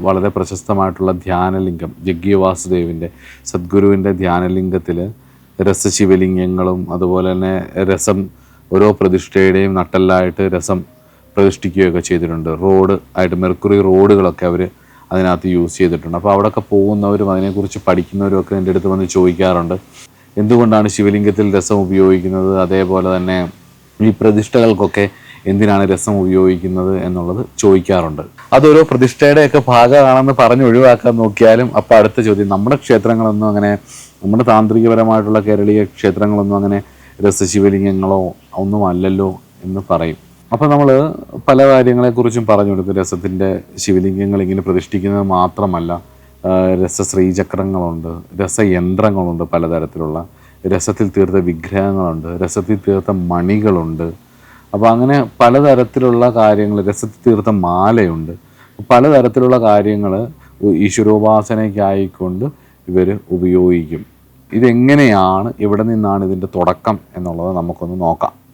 വളരെ പ്രശസ്തമായിട്ടുള്ള ധ്യാനലിംഗം ജഗ്ഗി വാസുദേവിൻ്റെ സദ്ഗുരുവിൻ്റെ ധ്യാനലിംഗത്തിൽ രസശിവലിംഗങ്ങളും അതുപോലെ തന്നെ രസം ഓരോ പ്രതിഷ്ഠയുടെയും നട്ടെല്ലായിട്ട് രസം പ്രതിഷ്ഠിക്കുകയൊക്കെ ചെയ്തിട്ടുണ്ട്. റോഡ് ആയിട്ട് മെർക്കുറി റോഡുകളൊക്കെ അവർ അതിനകത്ത് യൂസ് ചെയ്തിട്ടുണ്ട്. അപ്പോൾ അവിടെയൊക്കെ പോകുന്നവരും അതിനെക്കുറിച്ച് പഠിക്കുന്നവരും ഒക്കെ എൻ്റെ അടുത്ത് വന്ന് ചോദിക്കാറുണ്ട്, എന്തുകൊണ്ടാണ് ശിവലിംഗത്തിൽ രസം ഉപയോഗിക്കുന്നത്, അതേപോലെ തന്നെ ഈ പ്രതിഷ്ഠകൾക്കൊക്കെ എന്തിനാണ് രസം ഉപയോഗിക്കുന്നത് എന്നുള്ളത് ചോദിക്കാറുണ്ട്. അതൊരു പ്രതിഷ്ഠയുടെയൊക്കെ ഭാഗമാണെന്ന് പറഞ്ഞ് ഒഴിവാക്കാൻ നോക്കിയാലും അപ്പോൾ അടുത്ത ചോദ്യം, നമ്മുടെ ക്ഷേത്രങ്ങളൊന്നും അങ്ങനെ, നമ്മുടെ താന്ത്രികപരമായിട്ടുള്ള കേരളീയ ക്ഷേത്രങ്ങളൊന്നും അങ്ങനെ രസശിവലിംഗങ്ങളോ ഒന്നും അല്ലല്ലോ എന്ന് പറയും. അപ്പോൾ നമ്മൾ പല കാര്യങ്ങളെക്കുറിച്ചും പറഞ്ഞു കൊടുക്കും. രസത്തിൻ്റെ ശിവലിംഗങ്ങൾ ഇങ്ങനെ പ്രതിഷ്ഠിക്കുന്നത് മാത്രമല്ല, രസശ്രീചക്രങ്ങളുണ്ട്, രസയന്ത്രങ്ങളുണ്ട്, പലതരത്തിലുള്ള രസത്തിൽ തീർത്ത വിഗ്രഹങ്ങളുണ്ട്, രസത്തിൽ തീർത്ത മണികളുണ്ട്. അപ്പോൾ അങ്ങനെ പലതരത്തിലുള്ള കാര്യങ്ങൾ, രസത്തിൽ തീർത്ത മാലയുണ്ട്, പലതരത്തിലുള്ള കാര്യങ്ങൾ ഈശ്വരോപാസനയ്ക്കായിക്കൊണ്ട് ഇവർ ഉപയോഗിക്കും. ഇതെങ്ങനെയാണ്, ഇവിടെ നിന്നാണ് ഇതിൻ്റെ തുടക്കം എന്നുള്ളത് നമുക്കൊന്ന് നോക്കാം.